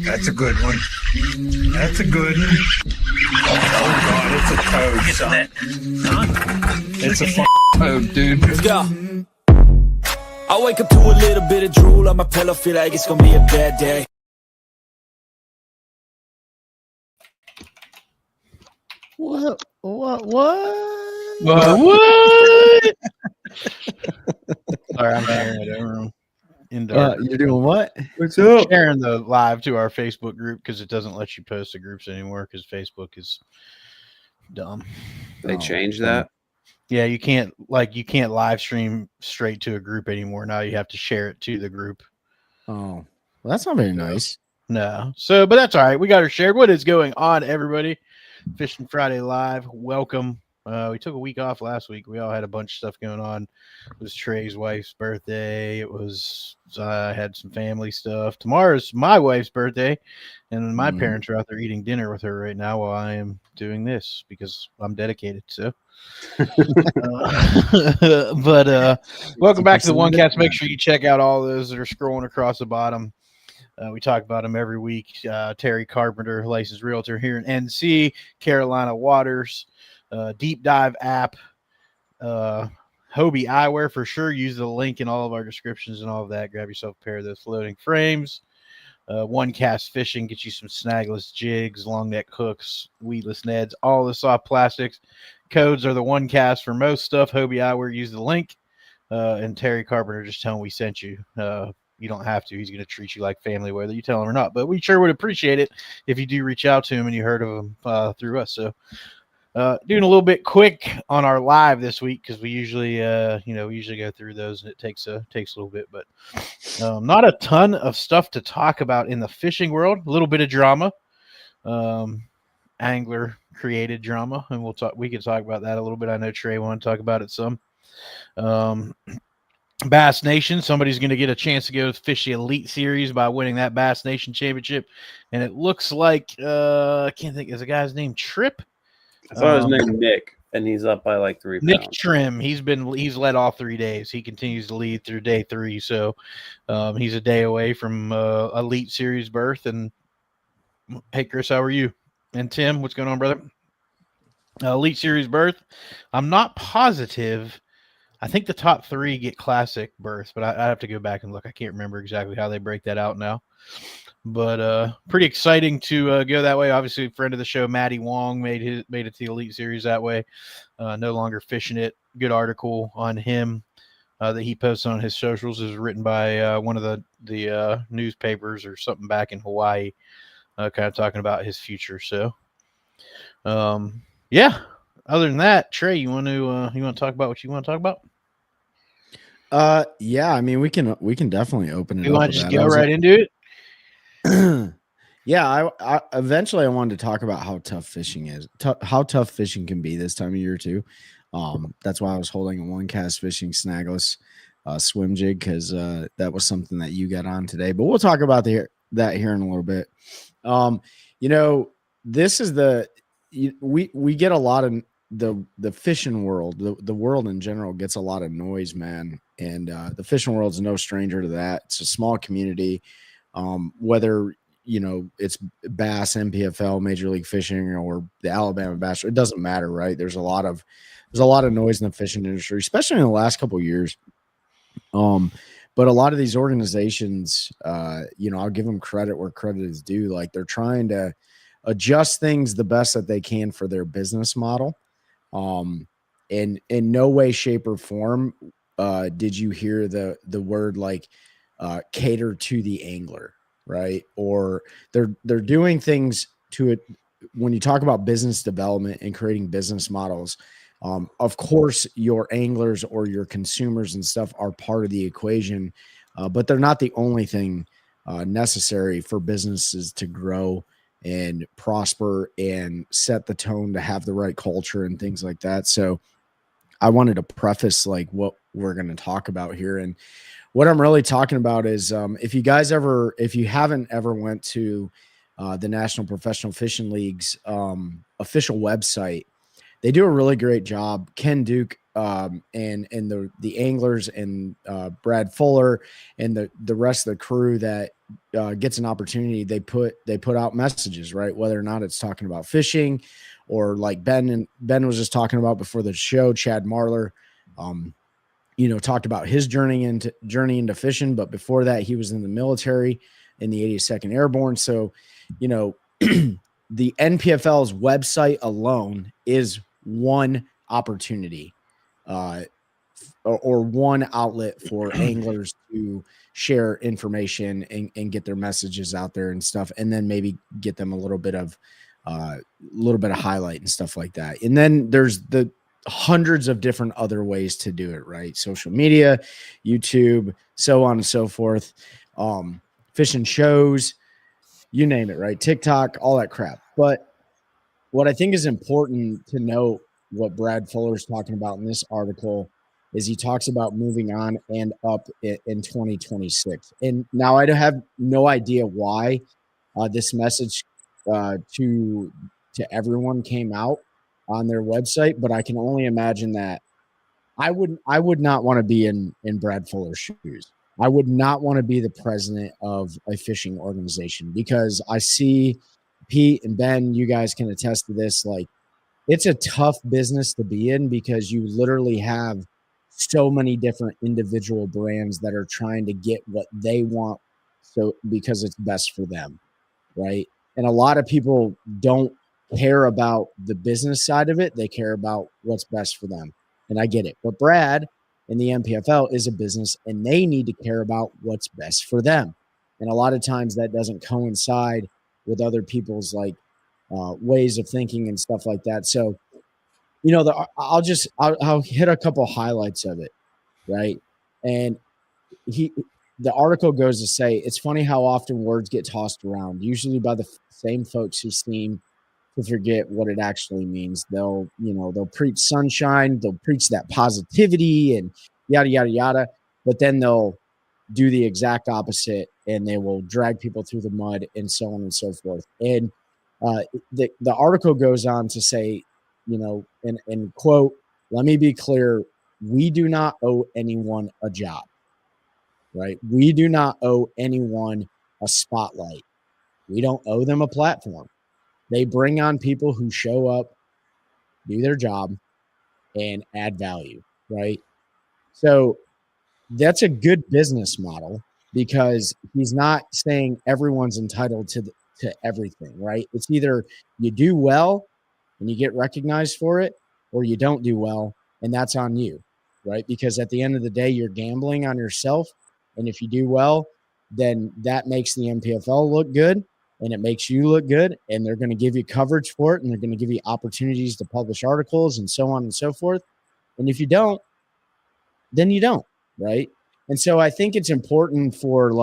That's a good one. That's a good one. Oh, God, it's a toad, son. It's a toad, dude. Let's go. I wake up to a little bit of drool on my pillow, feel like it's gonna be a bad day. What? Sorry, I'm sharing it over in You're doing what? What's up? sharing the live to our Facebook group because it doesn't let you post to groups anymore because Facebook is dumb. They changed that. Yeah, you can't live stream straight to a group anymore. Now you have to share it to the group. Oh, well, that's not very nice. No. So, but that's all right. We got her shared. What is going on, everybody? Fishing Friday Live. Welcome. We took a week off last week. We all had a bunch of stuff going on. It was Trey's wife's birthday. It was I had some family stuff. Tomorrow's my wife's birthday, and my parents are out there eating dinner with her right now while I am doing this because I'm dedicated. So, welcome back to the One Cats. Make sure you check out all those that are scrolling across the bottom. We talk about them every week. Terry Carpenter, licensed realtor here in NC, Carolina Waters, Deep Dive app, Hobie Eyewear for sure. Use the link in all of our descriptions and all of that. Grab yourself a pair of those floating frames. One Cast Fishing, get you some snagless jigs, long neck hooks, weedless nets, all the soft plastics. Codes are the One Cast for most stuff. Hobie Eyewear, use the link. And Terry Carpenter, just tell him we sent you. You don't have to. He's going to treat you like family, whether you tell him or not. But we sure would appreciate it if you do reach out to him and you heard of him through us. So doing a little bit quick on our live this week because we usually, we usually go through those and it takes a little bit. But not a ton of stuff to talk about in the fishing world. A little bit of drama, angler created drama, and we can talk about that a little bit. I know Trey wanted to talk about it some. Bass Nation, somebody's going to get a chance to go fish the Elite Series by winning that Bass Nation Championship, and it looks like I can't think. Is the guy's name Tripp? I thought his name Nick, and he's up by like 3 pounds. Nick Trim. He's led all 3 days. He continues to lead through day 3, so he's a day away from Elite Series berth. And hey, Chris, how are you? And Tim, what's going on, brother? Elite Series berth. I'm not positive. I think the top 3 get classic berths, but I have to go back and look. I can't remember exactly how they break that out now. But pretty exciting to go that way. Obviously, a friend of the show, Matty Wong, made it to the Elite Series that way. No longer fishing it. Good article on him that he posted on his socials. It was written by one of the newspapers or something back in Hawaii, kind of talking about his future. So, yeah. Other than that, Trey, you want to talk about what you want to talk about? Yeah, I mean we can definitely open it. You want to just go right into it? Yeah, I eventually I wanted to talk about how tough fishing is, how tough fishing can be this time of year too. That's why I was holding a One Cast Fishing snagless swim jig because that was something that you got on today. But we'll talk about that here in a little bit. This is we get a lot of the fishing world, the world in general gets a lot of noise, man. And the fishing world's no stranger to that. It's a small community. Whether, it's Bass, MPFL, Major League Fishing, or the Alabama Bass, it doesn't matter, right? There's a lot of noise in the fishing industry, especially in the last couple of years. But a lot of these organizations, I'll give them credit where credit is due. Like they're trying to adjust things the best that they can for their business model. In no way, shape, or form did you hear the word like cater to the angler, right? Or they're doing things to it. When you talk about business development and creating business models, of course your anglers or your consumers and stuff are part of the equation, but they're not the only thing necessary for businesses to grow and prosper and set the tone to have the right culture and things like that. So I wanted to preface like what we're going to talk about here. And what I'm really talking about is if you haven't ever went to the National Professional Fishing League's official website, they do a really great job. Ken Duke and the anglers and Brad Fuller and the rest of the crew that gets an opportunity, they put out messages, right? Whether or not it's talking about fishing, or like Ben was just talking about before the show, Chad Marler, talked about his journey into fishing. But before that, he was in the military in the 82nd Airborne. So, the NPFL's website alone is one opportunity, or one outlet for anglers to share information and get their messages out there and stuff, and then maybe get them a little bit of highlight and stuff like that. And then there's the hundreds of different other ways to do it, right? Social media, YouTube, so on and so forth, fishing shows, you name it, right? TikTok, all that crap. But what I think is important to note, what Brad Fuller is talking about in this article, is he talks about moving on and up in 2026. And now I have no idea why this message to everyone came out on their website, but I can only imagine that I would not want to be in Brad Fuller's shoes. I would not want to be the president of a fishing organization, because I see Pete and Ben, you guys can attest to this. Like, it's a tough business to be in, because you literally have so many different individual brands that are trying to get what they want, so because it's best for them, right? And a lot of people don't care about the business side of it. They care about what's best for them. And I get it. But Brad and the NPFL is a business, and they need to care about what's best for them. And a lot of times that doesn't coincide with other people's ways of thinking and stuff like that. So, I'll hit a couple highlights of it, right? And the article goes to say, it's funny how often words get tossed around, usually by the same folks who seem to forget what it actually means. They'll preach sunshine, they'll preach that positivity and yada, yada, yada, but then they'll do the exact opposite, and they will drag people through the mud and so on and so forth. And the article goes on to say, and quote, "Let me be clear, we do not owe anyone a job, right? We do not owe anyone a spotlight. We don't owe them a platform. They bring on people who show up, do their job, and add value, right? So that's a good business model, because he's not saying everyone's entitled to everything, right? It's either you do well and you get recognized for it, or you don't do well, and that's on you, right? Because at the end of the day, you're gambling on yourself, and if you do well, then that makes the NPFL look good, and it makes you look good, and they're going to give you coverage for it, and they're going to give you opportunities to publish articles and so on and so forth. And if you don't, then you don't, right? And so I think it's important for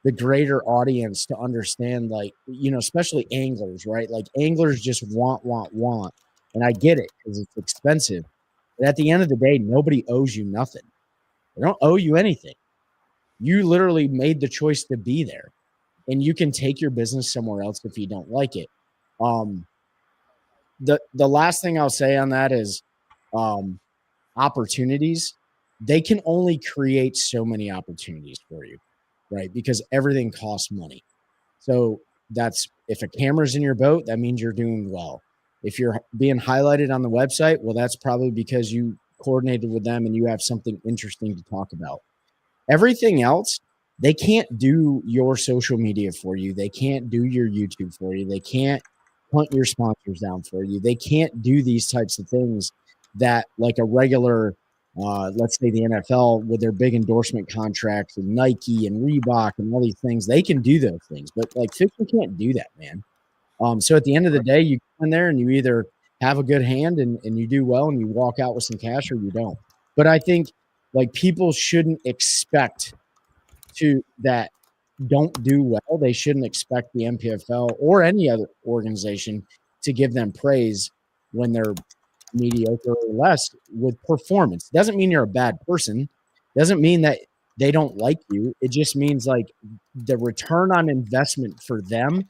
the greater audience to understand, especially anglers, right? Like, anglers just want. And I get it, because it's expensive. But at the end of the day, nobody owes you nothing. They don't owe you anything. You literally made the choice to be there, and you can take your business somewhere else if you don't like it. The last thing I'll say on that is opportunities. They can only create so many opportunities for you, right? Because everything costs money. So that's, if a camera's in your boat, that means you're doing well. If you're being highlighted on the website, well, that's probably because you coordinated with them and you have something interesting to talk about. Everything else, they can't do your social media for you. They can't do your YouTube for you. They can't hunt your sponsors down for you. They can't do these types of things that, like a regular, let's say the NFL with their big endorsement contracts and Nike and Reebok and all these things, they can do those things. But fishing can't do that, man. So at the end of the day, you go in there and you either have a good hand and you do well and you walk out with some cash, or you don't. But I think people shouldn't expect that don't do well. They shouldn't expect the NPFL or any other organization to give them praise when they're mediocre or less with performance. Doesn't mean you're a bad person. Doesn't mean that they don't like you. It just means the return on investment for them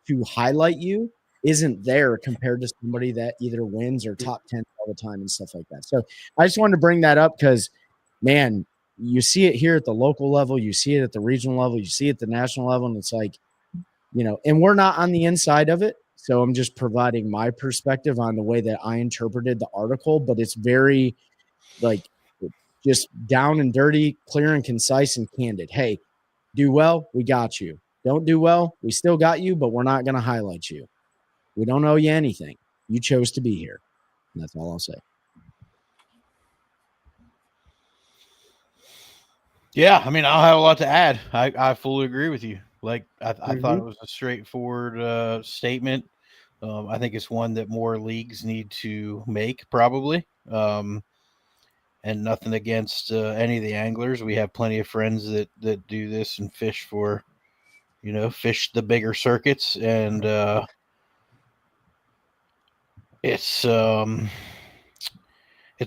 to highlight you isn't there compared to somebody that either wins or top 10 all the time and stuff like that. So I just wanted to bring that up because, man, you see it here at the local level, you see it at the regional level, you see it at the national level, and it's like, and we're not on the inside of it. So I'm just providing my perspective on the way that I interpreted the article, but it's very like just down and dirty, clear and concise and candid. Hey, do well, we got you. Don't do well, we still got you, but we're not going to highlight you. We don't owe you anything. You chose to be here. And that's all I'll say. Yeah, I mean, I don't have a lot to add. I fully agree with you. Like, I thought it was a straightforward statement. I think it's one that more leagues need to make, probably. And nothing against any of the anglers. We have plenty of friends that do this and fish for, fish the bigger circuits. And it's a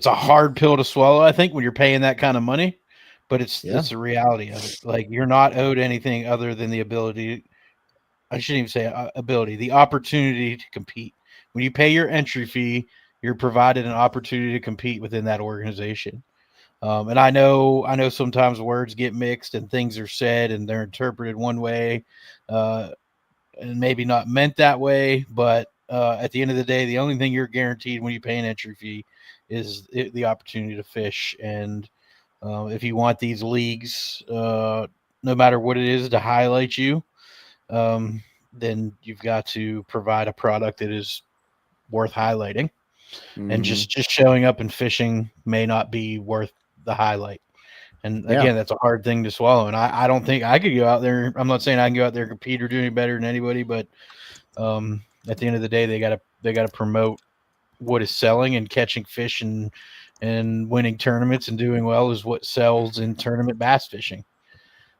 hard pill to swallow, I think, when you're paying that kind of money. But it's the reality of it. Like, you're not owed anything other than the ability. I shouldn't even say ability, the opportunity to compete. When you pay your entry fee, you're provided an opportunity to compete within that organization. And I know sometimes words get mixed and things are said and they're interpreted one way, and maybe not meant that way. But at the end of the day, the only thing you're guaranteed when you pay an entry fee is the opportunity to fish. And if you want these leagues, no matter what it is, to highlight you, then you've got to provide a product that is worth highlighting. Mm-hmm. And just showing up and fishing may not be worth the highlight. And again, that's a hard thing to swallow. And I don't think I could go out there. I'm not saying I can go out there and compete or do any better than anybody, but at the end of the day, they gotta promote what is selling, and catching fish and winning tournaments and doing well is what sells in tournament bass fishing.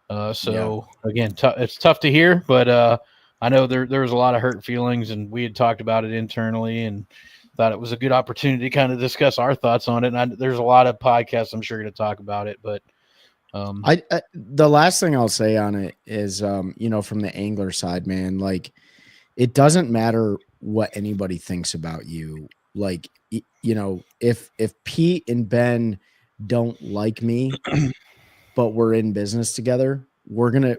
Again, it's tough to hear, but I know there was a lot of hurt feelings, and we had talked about it internally and thought it was a good opportunity to kind of discuss our thoughts on it. And there's a lot of podcasts I'm sure going to talk about it, but the last thing I'll say on it is, from the angler side, man, like, it doesn't matter what anybody thinks about you. Like, if Pete and Ben don't like me, but we're in business together, we're gonna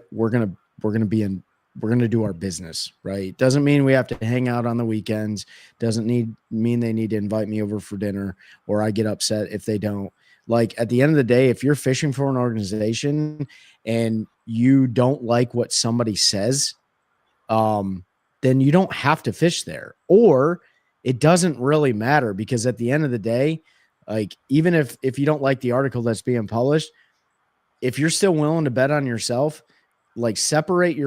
do our business, right? Doesn't mean we have to hang out on the weekends. Doesn't mean they need to invite me over for dinner, or I get upset if they don't. Like, at the end of the day, if you're fishing for an organization and you don't like what somebody says, then you don't have to fish there, or it doesn't really matter, because at the end of the day, like, even if you don't like the article that's being published, if you're still willing to bet on yourself, like, separate the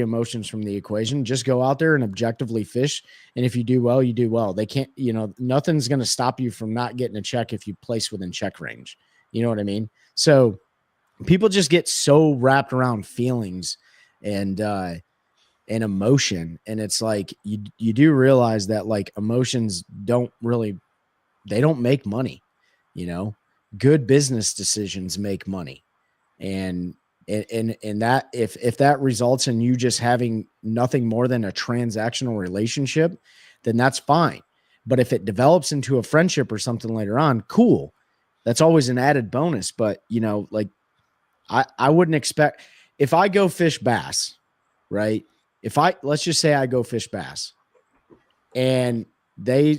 emotions from the equation. Just go out there and objectively fish. And if you do well, you do well. They can't, nothing's going to stop you from not getting a check if you place within check range. You know what I mean? So people just get so wrapped around feelings and emotion. And it's like, you do realize that, like, emotions don't make money. Good business decisions make money. And that if that results in you just having nothing more than a transactional relationship, then that's fine. But if it develops into a friendship or something later on, cool. That's always an added bonus. But, like, I wouldn't expect, if I go fish bass, right? Let's just say I go fish bass and they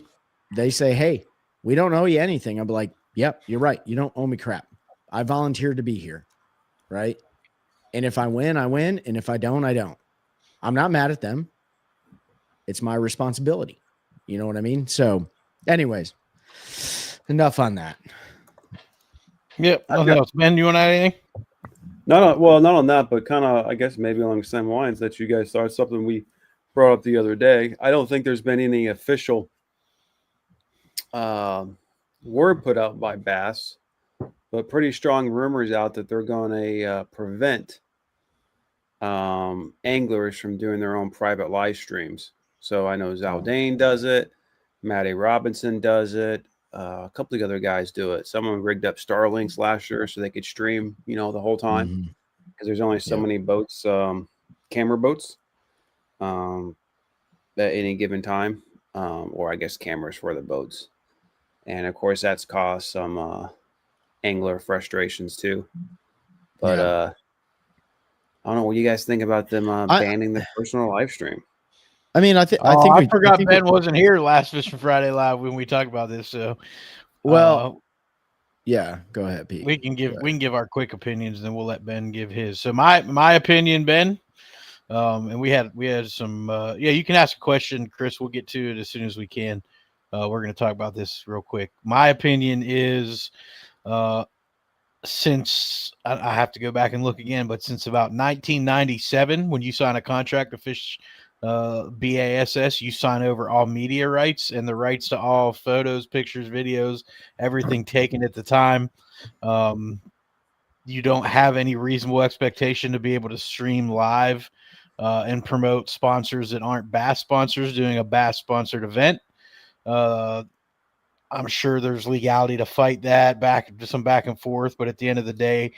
say, hey, we don't owe you anything. I'll be like, yep, you're right. You don't owe me crap. I volunteered to be here. Right. And if I win, I win. And if I don't, I don't. I'm not mad at them. It's my responsibility. You know what I mean? So anyways, enough on that. Yep. Ben, you want to add anything? No, well, not on that, but kind of, I guess, maybe along the same lines that you guys started, something we brought up the other day. I don't think there's been any official word put out by Bass, but pretty strong rumors out that they're going to prevent anglers from doing their own private live streams. So I know Zaldane does it. Matty Robinson does it. A couple of other guys do it. Someone rigged up Starlinks last year so they could stream, the whole time, because there's only so many boats, camera boats, at any given time, or I guess cameras for the boats. And of course, that's caused some angler frustrations too. But I don't know what you guys think about them banning the personal live stream. I mean, I think I forgot Ben wasn't here last Fishing Friday Live when we talked about this. So, yeah, go ahead, Pete. We can give our quick opinions, and then we'll let Ben give his. So my opinion, Ben, and we had some. You can ask a question, Chris. We'll get to it as soon as we can. We're going to talk about this real quick. My opinion is, since I have to go back and look again, but since about 1997, when you sign a contract to fish BASS, you sign over all media rights and the rights to all photos, pictures, videos, everything taken at the time. You don't have any reasonable expectation to be able to stream live and promote sponsors that aren't bass sponsors doing a bass sponsored event. I'm sure there's legality to fight that back and forth, but at the end of the day,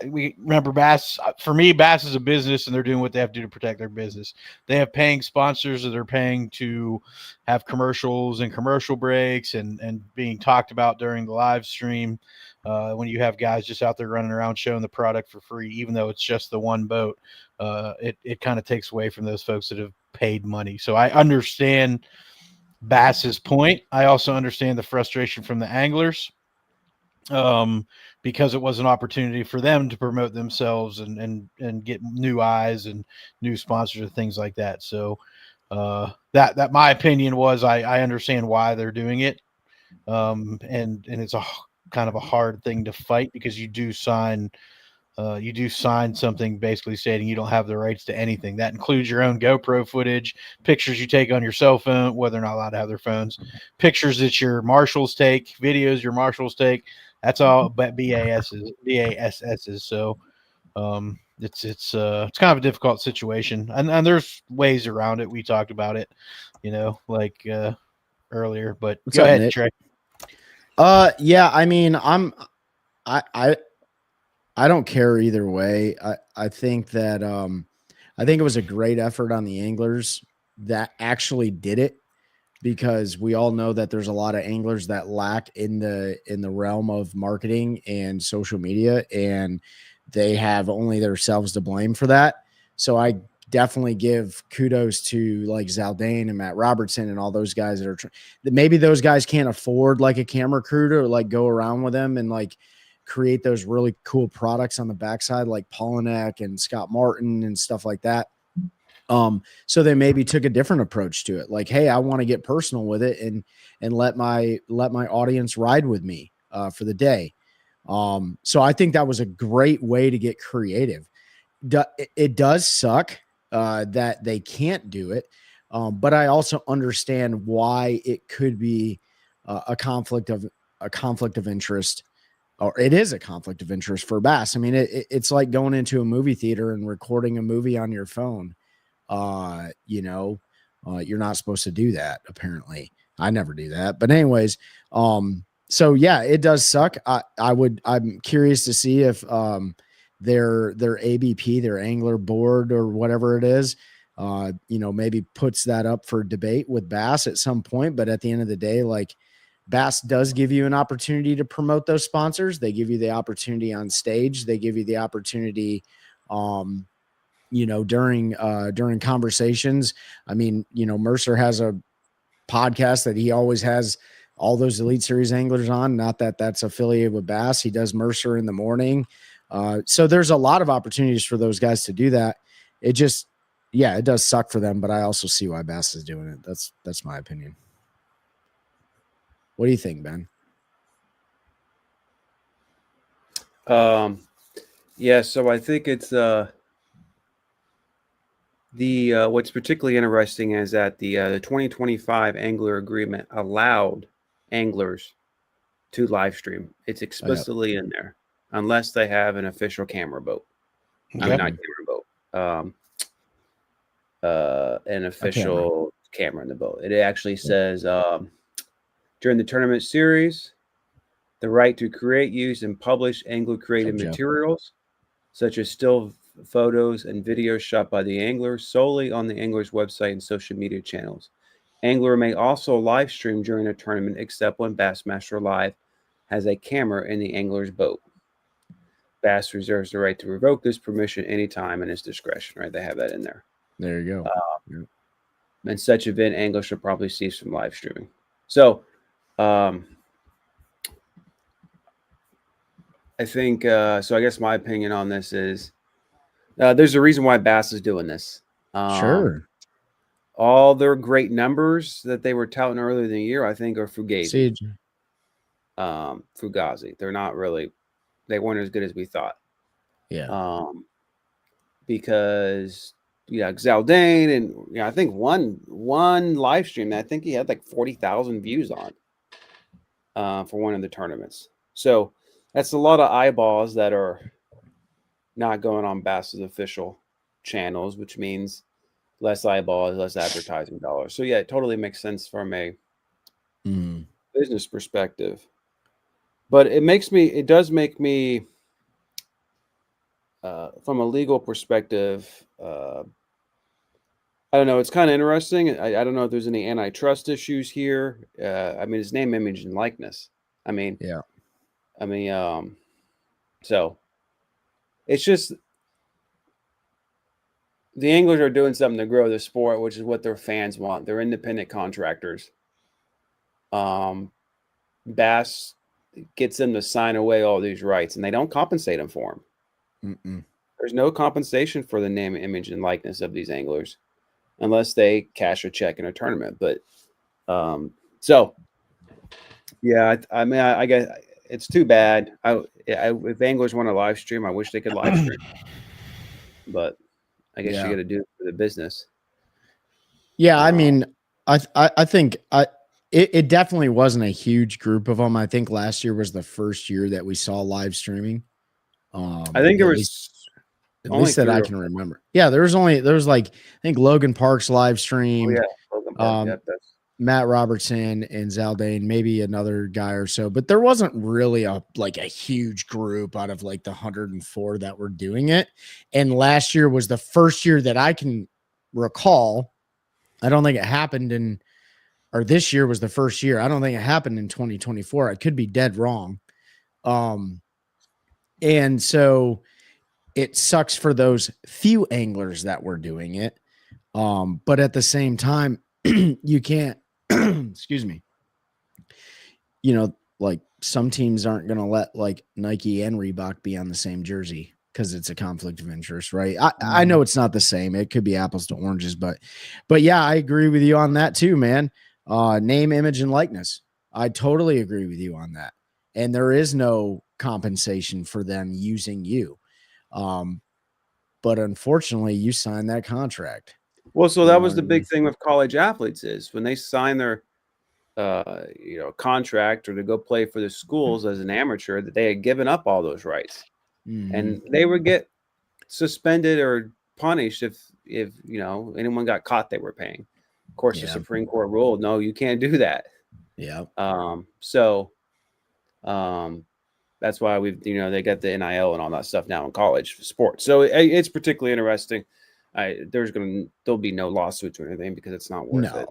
we remember Bass. For me, Bass is a business, and they're doing what they have to do to protect their business. They have paying sponsors that are paying to have commercials and commercial breaks and being talked about during the live stream. When you have guys just out there running around showing the product for free, even though it's just the one boat, it kind of takes away from those folks that have paid money. So I understand Bass's point. I also understand the frustration from the anglers, because it was an opportunity for them to promote themselves and get new eyes and new sponsors and things like that. So that my opinion was, I understand why they're doing it. And it's a kind of a hard thing to fight, because you do sign something basically stating you don't have the rights to anything. That includes your own GoPro footage, pictures you take on your cell phone, whether they're not allowed to have their phones, pictures that your marshals take, videos your marshals take. That's all BASS's. So it's kind of a difficult situation, and there's ways around it. We talked about it, like earlier. But What's go up, ahead, Nick? Trey. Yeah, I mean, I don't care either way. I think that I think it was a great effort on the anglers that actually did it, because we all know that there's a lot of anglers that lack in the realm of marketing and social media, and they have only themselves to blame for that. So I definitely give kudos to like Zaldane and Matt Robertson and all those guys that maybe those guys can't afford like a camera crew to like go around with them and like create those really cool products on the backside, like Polyneck and Scott Martin and stuff like that. So they maybe took a different approach to it. Like, hey, I want to get personal with it and let my audience ride with me for the day. So I think that was a great way to get creative. It does suck that they can't do it. But I also understand why it could be a conflict of interest, or it is a conflict of interest for Bass. I mean, it's like going into a movie theater and recording a movie on your phone. You're not supposed to do that. Apparently I never do that, but anyways, so yeah, it does suck. I'm curious to see if, their ABP, their angler board or whatever it is, maybe puts that up for debate with Bass at some point. But at the end of the day, like, Bass does give you an opportunity to promote those sponsors. They give you the opportunity on stage. They give you the opportunity, during conversations. I mean, Mercer has a podcast that he always has all those Elite Series anglers on. Not that that's affiliated with Bass. He does Mercer in the morning. So there's a lot of opportunities for those guys to do that. It just, it does suck for them, but I also see why Bass is doing it. That's my opinion. What do you think, Ben? So I think it's what's particularly interesting is that the 2025 angler agreement allowed anglers to live stream. It's explicitly in there, unless they have an official camera boat. Okay. I mean, not camera boat. An official camera in the boat. It actually says during the tournament series, the right to create, use, and publish angler created materials, such as still photos and videos shot by the angler, solely on the angler's website and social media channels. Angler may also live stream during a tournament, except when Bassmaster Live has a camera in the angler's boat. Bass reserves the right to revoke this permission anytime in his discretion, right? They have that in there. There you go. In such event, anglers should probably cease from live streaming. So, I think, so I guess my opinion on this is there's a reason why Bass is doing this. Sure. All their great numbers that they were touting earlier in the year, I think, are Fugazi. Fugazi. They're not really, they weren't as good as we thought. Yeah. Because Zaldane and I think one live stream that I think he had like 40,000 views on for one of the tournaments. So that's a lot of eyeballs that are not going on Bass's official channels, which means less eyeballs, less advertising dollars. So yeah, it totally makes sense from a business perspective. But it does make me from a legal perspective, I don't know. It's kind of interesting. I don't know if there's any antitrust issues here. I mean, his name, image, and likeness. I mean, so it's just the anglers are doing something to grow the sport, which is what their fans want. They're independent contractors. Bass gets them to sign away all these rights, and they don't compensate them for them. There's no compensation for the name, image, and likeness of these anglers unless they cash a check in a tournament. But so yeah, I mean, I guess it's too bad. If anglers want to live stream, I wish they could live stream, but I guess you got to do it for the business. Yeah, I mean, I think it definitely wasn't a huge group of them. I think last year was the first year that we saw live streaming. I think there was at least that I can remember. Yeah, there was like I think Logan Parks live stream. Oh, yeah, Logan Park, Matt Robertson and Zaldane, maybe another guy or so, but there wasn't really a huge group out of like the 104 that were doing it. And last year was the first year that I can recall. I don't think it happened or this year was the first year. I don't think it happened in 2024. I could be dead wrong. And so it sucks for those few anglers that were doing it. But at the same time, you can't, excuse me, like some teams aren't going to let like Nike and Reebok be on the same jersey because it's a conflict of interest, right? I know it's not the same. It could be apples to oranges, but yeah, I agree with you on that too, man. Name, image, and likeness. I totally agree with you on that. And there is no compensation for them using you. But unfortunately you signed that contract. Well, so that was the big thing with college athletes is when they sign their, contract or to go play for the schools as an amateur, that they had given up all those rights, and they would get suspended or punished if anyone got caught they were paying. Of course, the Supreme Court ruled, no, you can't do that. Yeah. That's why they got the NIL and all that stuff now in college sports. So it's particularly interesting. There'll be no lawsuits or anything because it's not worth it.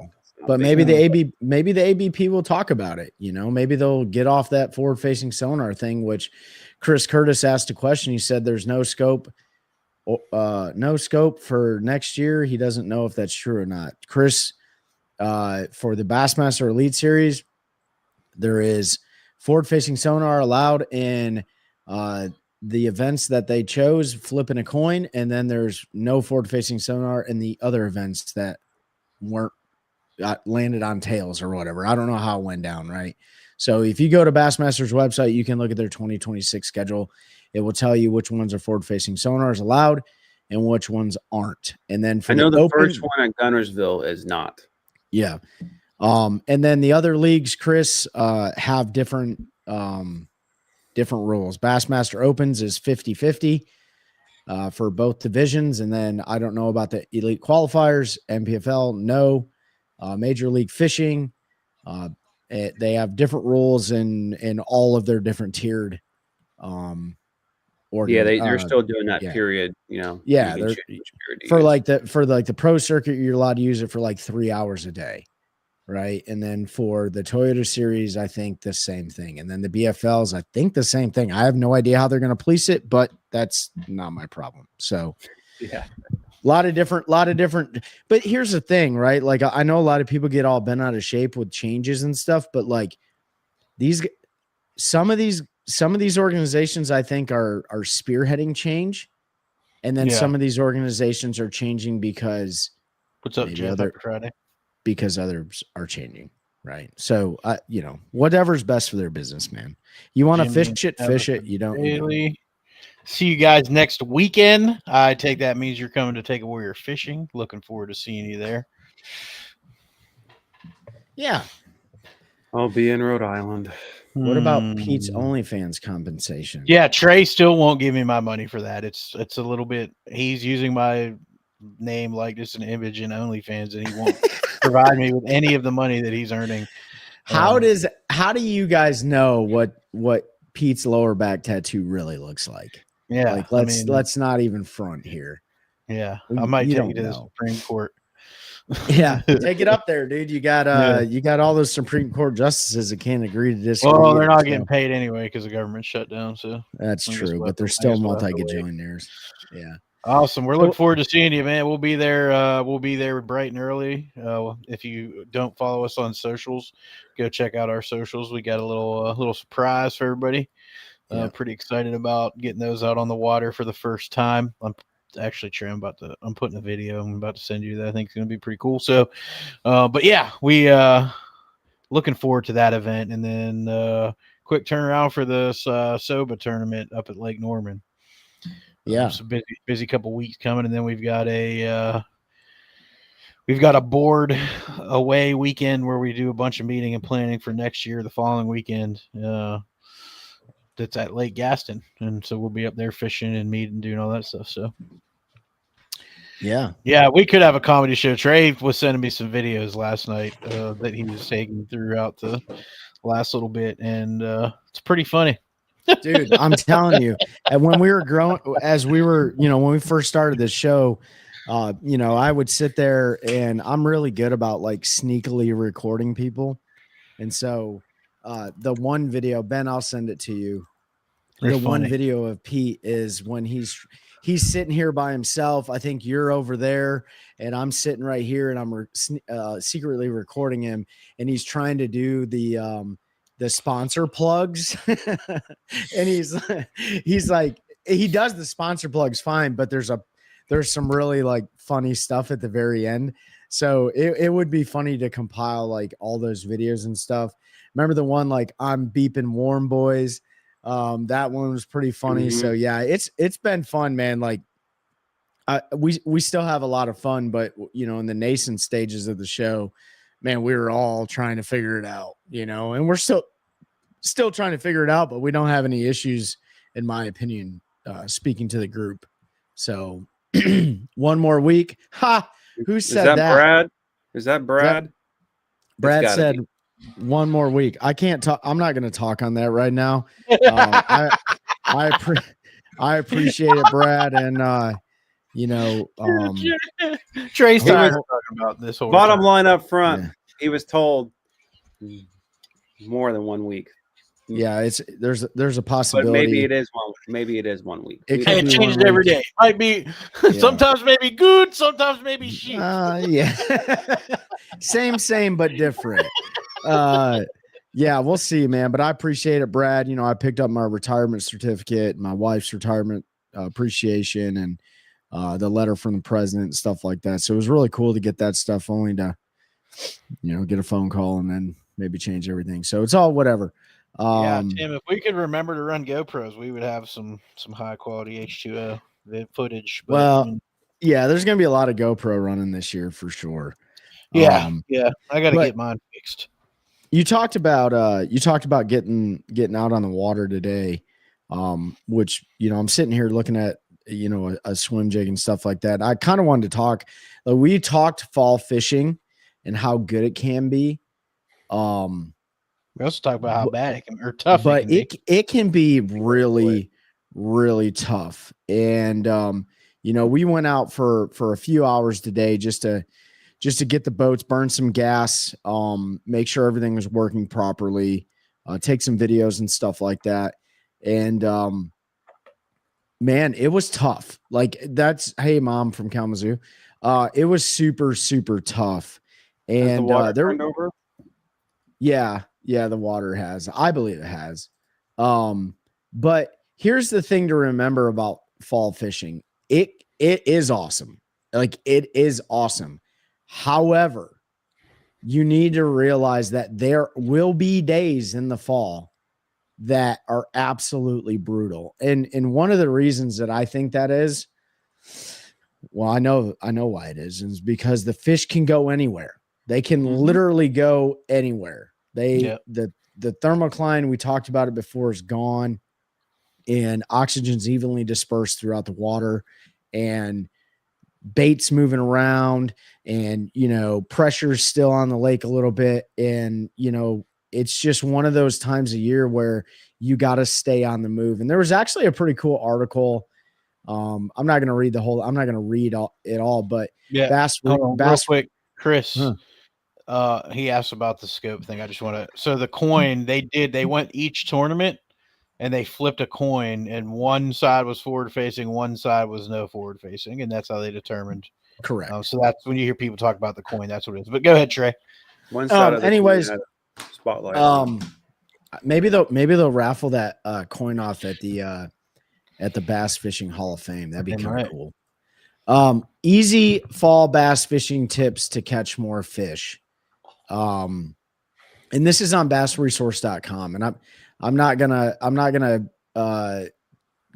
But maybe the ABP will talk about it. Maybe they'll get off that forward facing sonar thing, which Chris Curtis asked a question. He said there's no scope for next year. He doesn't know if that's true or not. Chris, for the Bassmaster Elite Series, there is forward facing sonar allowed in the events that they chose, flipping a coin, and then there's no forward facing sonar in the other events that weren't landed on tails or whatever. I don't know how it went down, right? So if you go to Bassmaster's website, you can look at their 2026 schedule. It will tell you which ones are forward facing sonars allowed and which ones aren't. And then for the first one at Gunnersville is not. Yeah. And then the other leagues, Chris, have different rules. Bassmaster Opens is 50-50 for both divisions. And then I don't know about the elite qualifiers. MPFL, no. Major League Fishing, they have different rules in all of their different tiered they're still doing that period, they're for the pro circuit, you're allowed to use it for like 3 hours a day. right? And then for the Toyota Series, I think the same thing. And then the BFLs, I think the same thing. I have no idea how they're going to police it, but that's not my problem. So Yeah. a lot of different, but here's the thing, right? Like, I know a lot of people get all bent out of shape with changes and stuff, but like some of these organizations, I think are spearheading change. And then some of these organizations are changing because what's up, Jeff? Happy Friday. Because others are changing. Right. So, whatever's best for their business, man. You want to fish it. You don't. Really. See you guys next weekend. I take that means you're coming to Take a Warrior fishing. Looking forward to seeing you there. Yeah. I'll be in Rhode Island. What about Pete's OnlyFans compensation? Yeah, Trey still won't give me my money for that. It's a little bit. He's using my name, likeness, and image in OnlyFans, and he won't provide me with any of the money that he's earning. How do you guys know what Pete's lower back tattoo really looks like? Yeah, like let's not even front here. Yeah, I might take you to the Supreme Court. Yeah, take it up there, dude. You got all those Supreme Court justices that can't agree to disagree. Well, they're not getting paid anyway because the government shut down. So that's true, but they're still multi-gajillionaires. Yeah. Awesome. We're looking forward to seeing you, man. We'll be there. We'll be there bright and early. If you don't follow us on socials, go check out our socials. We got a little surprise for everybody. Pretty excited about getting those out on the water for the first time. Actually, Trey, I'm putting a video I'm about to send you that I think is going to be pretty cool. So, but yeah, we looking forward to that event, and then quick turnaround for this SOBA tournament up at Lake Norman. Yeah, it's a busy couple weeks coming, and then we've got a board away weekend where we do a bunch of meeting and planning for next year. The following weekend, that's at Lake Gaston, and so we'll be up there fishing and meeting and doing all that stuff. So yeah, we could have a comedy show. Trey was sending me some videos last night that he was taking throughout the last little bit, and it's pretty funny. Dude, I'm telling you, and when we were growing, when we first started this show, I would sit there, and I'm really good about like sneakily recording people. And so the one video, Ben, I'll send it to you. One video of Pete is when he's sitting here by himself. I think you're over there and I'm sitting right here, and I'm secretly recording him, and he's trying to do the sponsor plugs. And he's like, he does the sponsor plugs fine, but there's some really like funny stuff at the very end. So it would be funny to compile like all those videos and stuff. Remember the one like I'm beeping Warm Boys? That one was pretty funny. Mm-hmm. So yeah, it's been fun, man. Like we still have a lot of fun, but in the nascent stages of the show, man, we were all trying to figure it out, and we're still trying to figure it out, but we don't have any issues, in my opinion, speaking to the group. So one more week. Ha! Who said that? Brad? Is that Brad? Brad said one more week. I can't talk. I'm not going to talk on that right now. I appreciate it, Brad. And, Trey's talking about this whole bottom line up front. Yeah. He was told more than 1 week. Yeah, there's a possibility. But maybe it is 1 week. It changes every day. Might be sometimes maybe good, sometimes maybe shit. Yeah. same but different. Yeah, we'll see, man. But I appreciate it, Brad. I picked up my retirement certificate, my wife's retirement appreciation, and the letter from the president and stuff like that. So it was really cool to get that stuff, only to get a phone call and then maybe change everything. So it's all whatever. Tim, if we could remember to run GoPros, we would have some high quality H2O footage. But, yeah, there's going to be a lot of GoPro running this year for sure. Yeah, I got to get mine fixed. You talked about getting out on the water today, which I'm sitting here looking at a swim jig and stuff like that. I kind of wanted to talk. We talked fall fishing and how good it can be. We also talk about how bad it can or tough, but it can be really, really tough. And we went out for a few hours today just to just to get the boats, burn some gas, make sure everything was working properly, take some videos and stuff like that. And man, it was tough. Like that's, hey mom from Kalamazoo. It was super, super tough. And the water there, turned over? yeah, the water has, I believe it has. But here's the thing to remember about fall fishing. It is awesome. Like it is awesome. However, you need to realize that there will be days in the fall that are absolutely brutal. And one of the reasons that I think that is, well, I know why it is because the fish can go anywhere. They can literally go anywhere. The thermocline, we talked about it before, is gone, and oxygen's evenly dispersed throughout the water, and bait's moving around, and pressure's still on the lake a little bit, and it's just one of those times a year where you got to stay on the move. And there was actually a pretty cool article. I'm not going to read it all, but real quick, Chris, he asked about the scope thing. I just want to, so the coin they went each tournament and they flipped a coin, and one side was forward facing, one side was no forward facing. And that's how they determined. Correct. So that's when you hear people talk about the coin, that's what it is. But go ahead, Trey. One side of the anyways, coin had a spotlight. Maybe they'll raffle that coin off at the Bass Fishing Hall of Fame. That'd be kind of cool. Easy fall bass fishing tips to catch more fish. And this is on bassresource.com. And I'm not gonna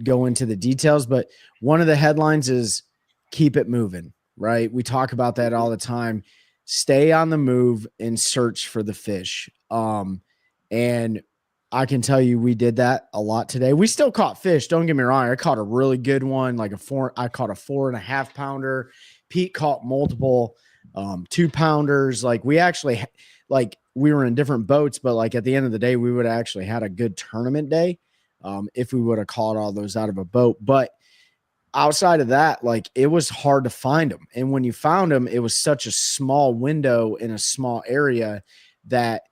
go into the details, but one of the headlines is keep it moving, right? We talk about that all the time. Stay on the move and search for the fish. And I can tell you we did that a lot today. We still caught fish. Don't get me wrong. I caught a really good one, I caught a 4.5 pounder. Pete caught multiple 2 pounders. Like we actually, we were in different boats, but like at the end of the day, we would have actually had a good tournament day if we would have caught all those out of a boat. But outside of that, like it was hard to find them. And when you found them, it was such a small window in a small area that,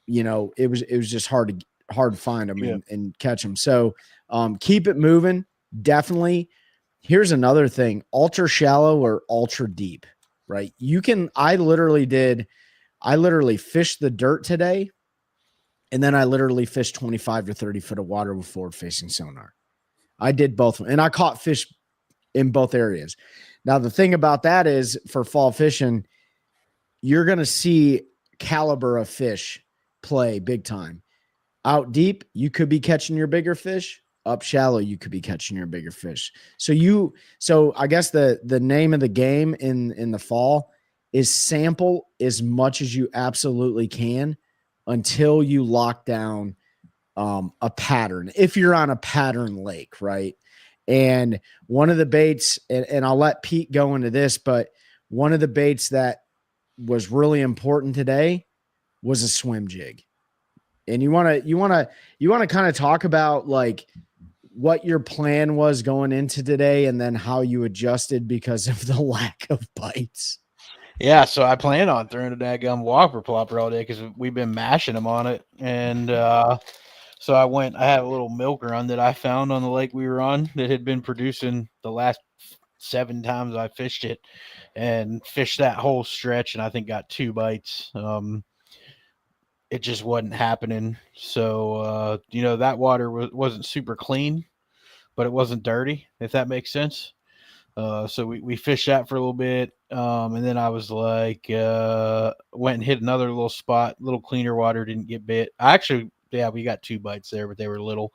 it was just hard to find them and catch them. So keep it moving. Definitely. Here's another thing, ultra shallow or ultra deep, right? I literally fished the dirt today. And then I literally fished 25 to 30 foot of water with forward facing sonar. I did both, and I caught fish in both areas. Now, the thing about that is for fall fishing, you're going to see caliber of fish play big time. Out deep, you could be catching your bigger fish. Up shallow, you could be catching your bigger fish. So I guess the name of the game in the fall is sample as much as you absolutely can until you lock down a pattern. If you're on a pattern lake, right? And one of the baits, and I'll let Pete go into this, but one of the baits that was really important today was a swim jig. And you want to kind of talk about like what your plan was going into today and then how you adjusted because of the lack of bites. Yeah, so I plan on throwing a daggum whopper plopper all day because we've been mashing them on it. And so I had a little milk run that I found on the lake we were on that had been producing the last 7 times I fished it, and fished that whole stretch, and I think got 2 bites. It just wasn't happening. So, that water wasn't super clean, but it wasn't dirty, if that makes sense. So we fished that for a little bit. And then I was like, went and hit another little spot, little cleaner water, didn't get bit. We got 2 bites there, but they were little.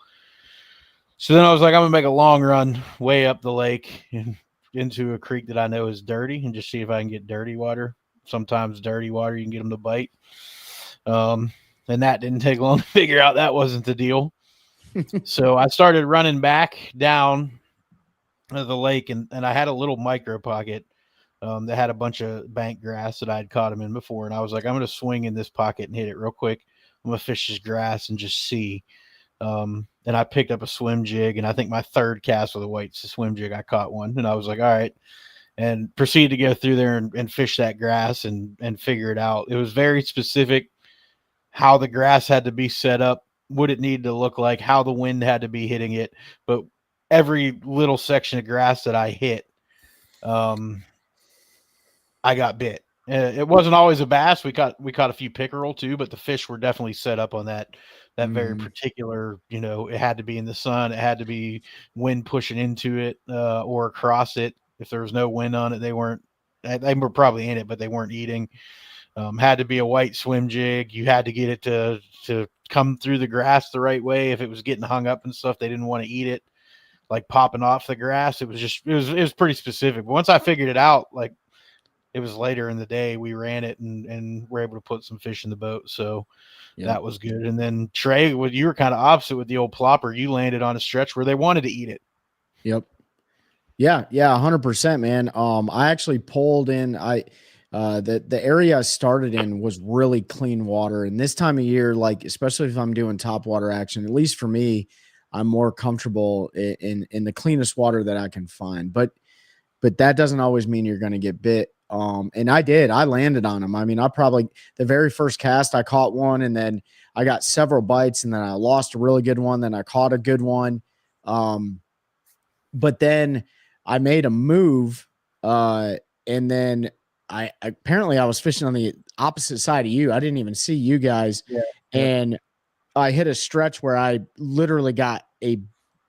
So then I was like, I'm going to make a long run way up the lake and into a creek that I know is dirty and just see if I can get dirty water. Sometimes dirty water, you can get them to bite. And that didn't take long to figure out that wasn't the deal. So I started running back down the lake, and I had a little micro pocket that had a bunch of bank grass that I'd caught them in before. And I was like, I'm going to swing in this pocket and hit it real quick. I'm going to fish this grass and just see. And I picked up a swim jig, and I think my third cast with a white swim jig, I caught one. And I was like, all right. and proceeded to go through there and fish that grass and figure it out. It was very specific how the grass had to be set up, what it needed to look like, how the wind had to be hitting it. But every little section of grass that I hit, I got bit. It wasn't always a bass. We caught a few pickerel too, but the fish were definitely set up on that very particular, it had to be in the sun. It had to be wind pushing into it or across it. If there was no wind on it, they were probably in it, but they weren't eating. Had to be a white swim jig. You had to get it to come through the grass the right way. If it was getting hung up and stuff, they didn't want to eat it, like popping off the grass. It was pretty specific. But once I figured it out, like it was later in the day, we ran it and were able to put some fish in the boat. So that was good. And then Trey, you were kind of opposite with the old plopper. You landed on a stretch where they wanted to eat it. Yep. Yeah. 100%, man. I actually pulled in, the area I started in was really clean water. And this time of year, like, especially if I'm doing top water action, at least for me, I'm more comfortable in the cleanest water that I can find. But that doesn't always mean you're going to get bit. And I landed on them. I mean, the very first cast I caught one, and then I got several bites, and then I lost a really good one. Then I caught a good one. But then I made a move, and then I was fishing on the opposite side of you. I didn't even see you guys. Yeah. And I hit a stretch where I literally got a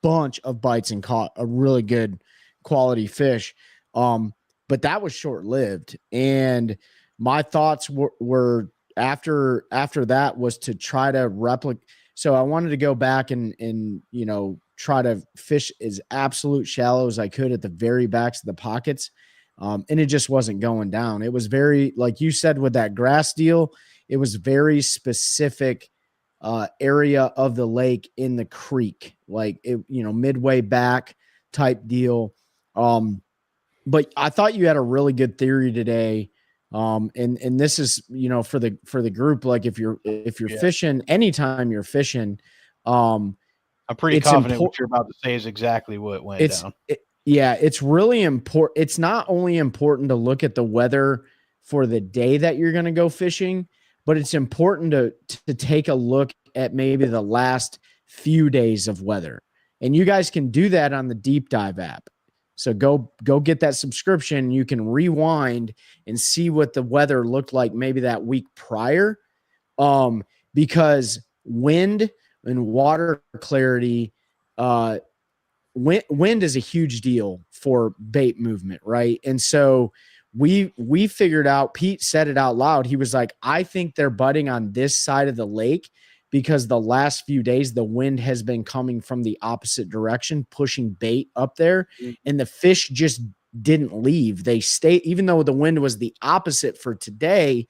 bunch of bites and caught a really good quality fish. But that was short-lived. And my thoughts were after that was to try to replicate. So I wanted to go back and try to fish as absolute shallow as I could at the very backs of the pockets. And it just wasn't going down. It was very, like you said, with that grass deal, it was very specific area of the lake in the creek, like it, midway back type deal. But I thought you had a really good theory today. And this is, for the group, like if you're fishing, anytime you're fishing, I'm pretty confident what you're about to say is exactly what went down. It's really important. It's not only important to look at the weather for the day that you're going to go fishing, but it's important to take a look at maybe the last few days of weather. And you guys can do that on the Deep Dive app. So go get that subscription. You can rewind and see what the weather looked like maybe that week prior, because wind and water clarity, wind is a huge deal for bait movement, right? And so we figured out, Pete said it out loud. He was like, I think they're butting on this side of the lake because the last few days the wind has been coming from the opposite direction, pushing bait up there, and the fish just didn't leave. They stayed, even though the wind was the opposite for today,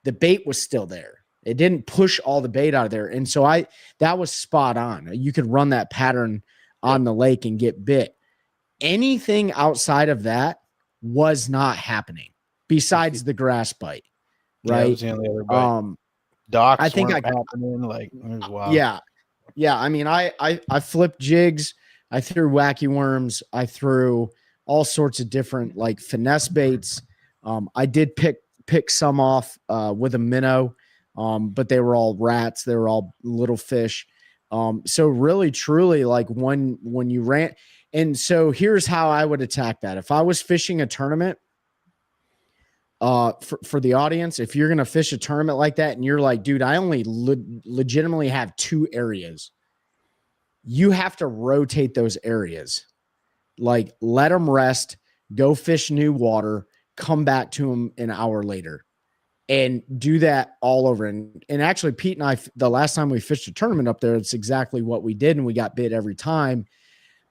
the bait was still there. It didn't push all the bait out of there. And so that was spot on. You could run that pattern on the lake and get bit. Anything outside of that was not happening besides the grass bite, right? Yeah, was the only other bite. Docks I think happening, like, it was wild. Yeah. I mean, I flipped jigs. I threw wacky worms. I threw all sorts of different like finesse baits. I did pick some off with a minnow, but they were all rats. They were all little fish. So really, truly, like when you ran, and so here's how I would attack that. If I was fishing a tournament, for the audience, if you're going to fish a tournament like that and you're like, dude, I only legitimately have 2 areas, you have to rotate those areas. Like, let them rest, go fish new water, come back to them an hour later, and do that all over. And actually, Pete and I, the last time we fished a tournament up there, it's exactly what we did, and we got bit every time.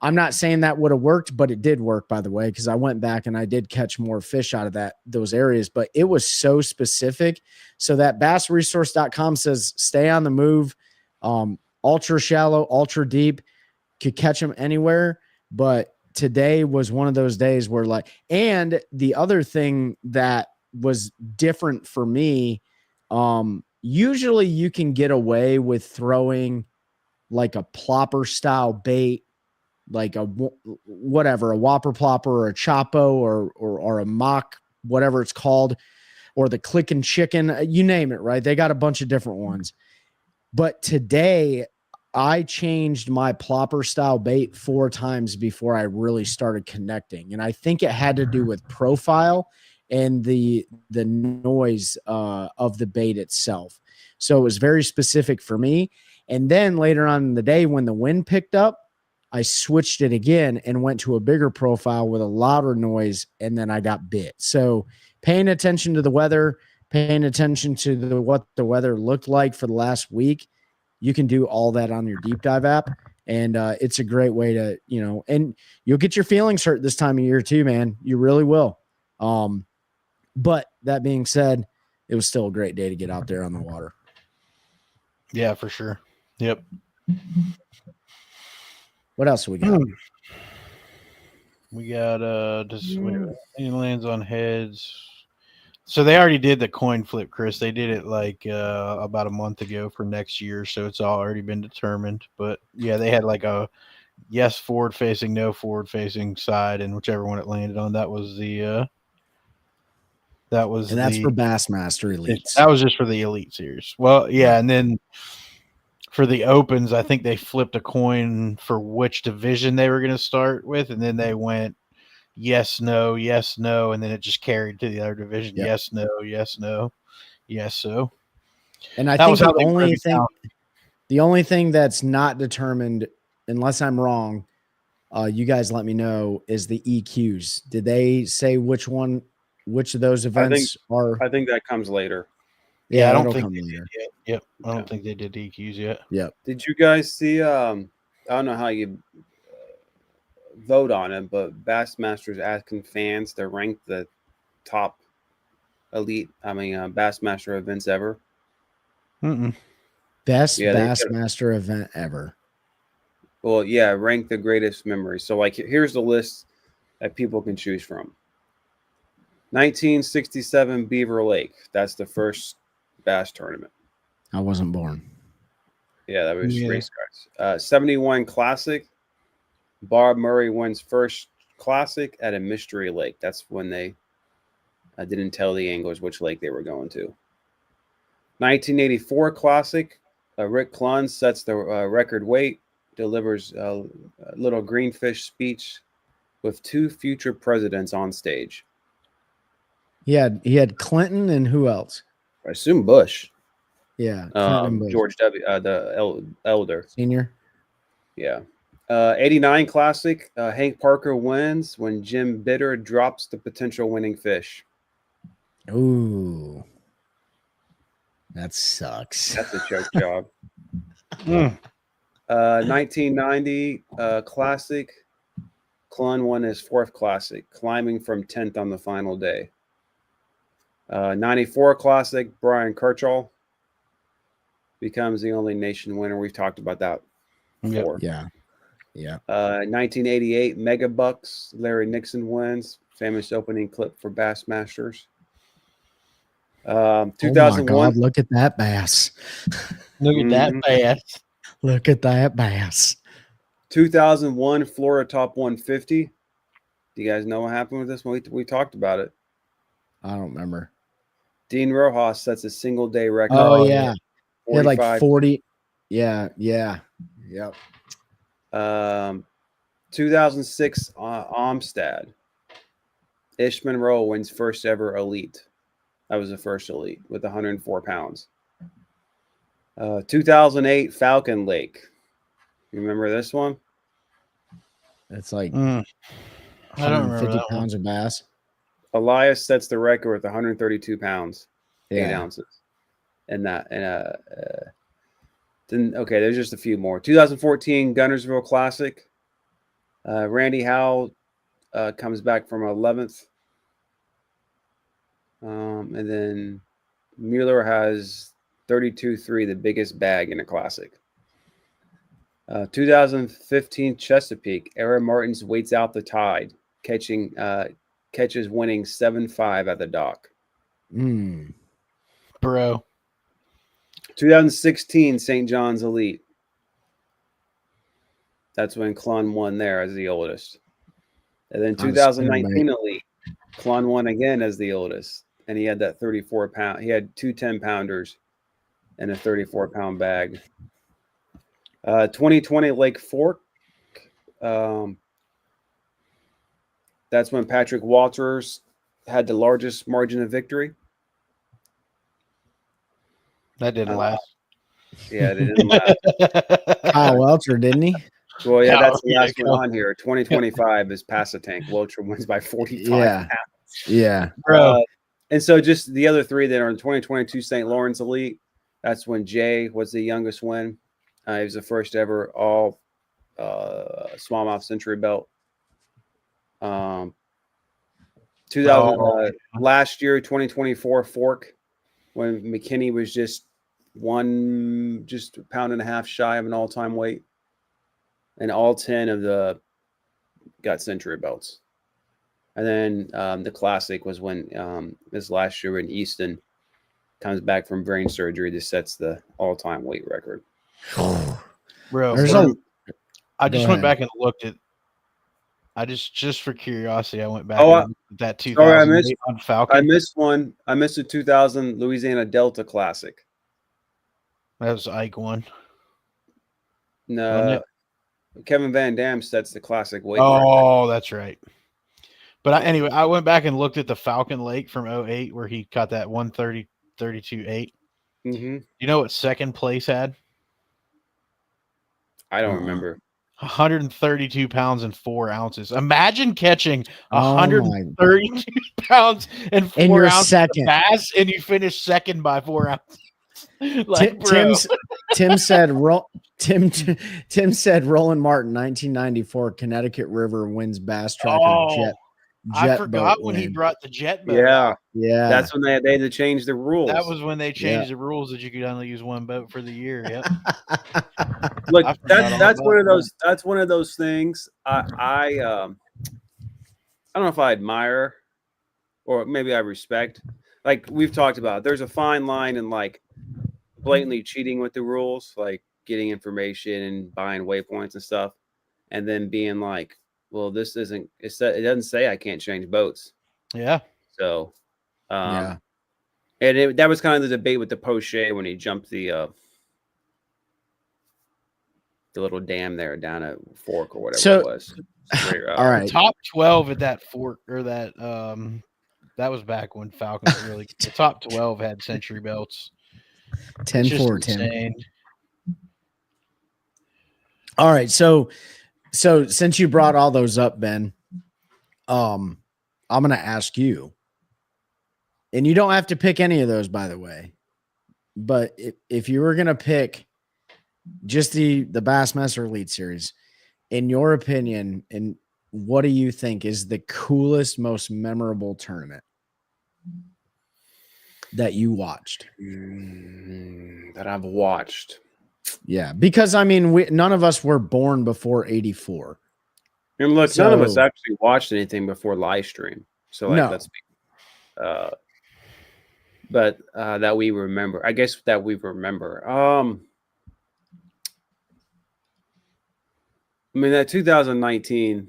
I'm not saying that would have worked, but it did work, by the way, because I went back and I did catch more fish out of those areas, but it was so specific. So that bassresource.com says stay on the move, ultra shallow, ultra deep, could catch them anywhere. But today was one of those days where, like, and the other thing that was different for me, usually you can get away with throwing like a plopper style bait like whatever, a whopper plopper or a chapo or a mock, whatever it's called, or the clicking chicken, you name it, right? They got a bunch of different ones. But today I changed my plopper style bait 4 times before I really started connecting. And I think it had to do with profile and the noise of the bait itself. So it was very specific for me. And then later on in the day, when the wind picked up, I switched it again and went to a bigger profile with a louder noise, and then I got bit. So paying attention to the weather, paying attention to what the weather looked like for the last week, you can do all that on your Deep Dive app. And it's a great way to, and you'll get your feelings hurt this time of year too, man. You really will. But that being said, it was still a great day to get out there on the water. Yeah, for sure. Yep. What else do we got? We got any lands on heads. So they already did the coin flip, Chris. They did it like about a month ago for next year, so it's already been determined. But yeah, they had like a yes forward facing, no forward facing side, and whichever one it landed on, that was the and that's for Bassmaster Elites. That was just for the Elite Series. Well, yeah, and then for the Opens, I think they flipped a coin for which division they were going to start with, and then they went yes, no, and then it just carried to the other division. Yep. Yes, no, yes, so. And I think the only thing that's not determined, unless I'm wrong, you guys let me know, is the EQs. Did they say which of those events are? I think that comes later. Yeah, I don't think they did yet. Yep, I don't think they did EQs yet. Yep. Did you guys see? I don't know how you vote on it, but Bassmaster's asking fans to rank the top Bassmaster events ever. Best Bassmaster event ever. Well, yeah, rank the greatest memories. So, like, here's the list that people can choose from. 1967 Beaver Lake. That's the first bass tournament. I wasn't born. Yeah, that was race cars. 71 Classic. Bob Murray wins first Classic at a mystery lake. That's when they didn't tell the anglers which lake they were going to. 1984 Classic. Rick Clunn sets the record weight, delivers a little greenfish speech with 2 future presidents on stage. He had Clinton and who else? I assume Bush. Yeah, Bush. George W. The elder senior. Yeah. 89 Classic. Hank Parker wins when Jim Bitter drops the potential winning fish. Ooh, that sucks. That's a choke job. 1990 Classic. Clunn won his 4th Classic, climbing from 10th on the final day. 94 Classic. Brian Kirchhoff becomes the only nation winner. We've talked about that before. Yeah. 1988 Mega Bucks. Larry Nixon wins. Famous opening clip for Bassmasters. 2001. Oh my God, look at that bass. Look at that bass. Look at that bass. 2001 Florida Top 150. Do you guys know what happened with this one? We talked about it. I don't remember. Dean Rojas sets a single day record. Oh, yeah. He had like 40. Yeah. Yep. 2006 Amstad. Ish Monroe wins first ever Elite. That was the first Elite with 104 pounds. 2008 Falcon Lake. You remember this one? It's like I don't remember 50 pounds of bass. Elias sets the record with 132 pounds, 8 Yeah. ounces. And then okay, there's just a few more. 2014 Gunnersville Classic. Randy Howell comes back from 11th. And then Mueller has 32.3, the biggest bag in a classic. 2015 Chesapeake. Aaron Martins waits out the tide, catches winning 7-5 at the dock. Bro. 2016 St. John's Elite. That's when Klun won there as the oldest. And then On a 2019 Elite, Klun won again as the oldest. And he had that 34-pound. He had 2 10-pounders and a 34-pound bag. 2020 Lake Fork. That's when Patrick Walters had the largest margin of victory. That didn't last. Yeah, it didn't last. Kyle Welcher, didn't he? Well, yeah, Oh, that's the yeah, last one on here. 2025 is Pass the Tank. Welcher wins by 45 Yeah. pounds. Yeah. Bro. And so just the other 3 that are in 2022 St. Lawrence Elite, that's when Jay was the youngest win. He was the first ever all smallmouth century belt. 2000 last year, 2024 Fork, when McKinney was just a pound and a half shy of an all-time weight, and all 10 of the got century belts. And then the Classic was when this last year when Easton comes back from brain surgery that sets the all-time weight record. Bro, There's I just Go went ahead. back and looked at. I just for curiosity, I went back. Oh, and looked at that 2008 on Falcon. I missed one. I missed the 2000 Louisiana Delta Classic. That was Ike one. No, Wasn't Kevin Van Dam sets the Classic weight record. Oh, that's right. But anyway, I went back and looked at the Falcon Lake from 08 where he caught that 130.32.8. Mm-hmm. You know what second place had? I don't remember. 132 pounds and 4 ounces. Imagine catching Oh my 132 pounds and 4 And you're ounces second. of bass, and you finish second by 4 ounces. Like, bro. Tim said Tim said Roland Martin 1994 Connecticut River wins bass tracker jet I forgot boat when he win. brought the jet boat. Yeah, Yeah. that's when they had to change the rules. That was when they changed the rules that you could only use one boat for the year. Yep. Look, I forgot all that's about one of that. those. That's one of those things. I don't know if I admire, or maybe I respect. Like we've talked about, there's a fine line in like blatantly cheating with the rules, like getting information and buying waypoints and stuff, and then being like, well, this isn't. It doesn't say I can't change boats. Yeah. So, Yeah. and that was kind of the debate with the Poche when he jumped the little dam there down at Fork or whatever So- it was. All right. Top 12 at that fork or that that was back when Falcon was really the top 12 had century belts. 10-4, Just Tim. insane. All right, so since you brought all those up, Ben, I'm gonna ask you, and you don't have to pick any of those, by the way. But if you were gonna pick just the Bassmaster Elite Series, in your opinion, and what do you think is the coolest, most memorable tournament that you watched? That I've watched. Yeah, because I mean, none of us were born before '84. And look, none of us So- actually watched anything before live stream. So like, No. let's be, but that we remember. I guess that we remember. I mean, that 2019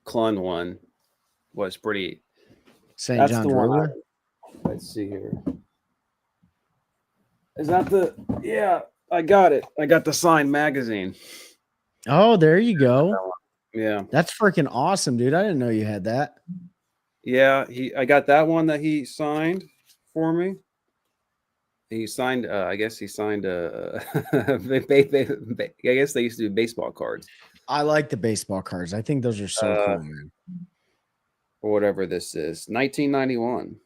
Clun one was pretty. St. That's John's the one. River. Let's see here. Is that the? Yeah, I got it. I got the signed magazine. Oh, there you go. Yeah, That's freaking awesome, dude. I didn't know you had that. yeah. I got that one that he signed for me. He signed. I guess he signed. I guess they used to do baseball cards I like the baseball cards. I think those are so cool, man. or whatever this is. 1991.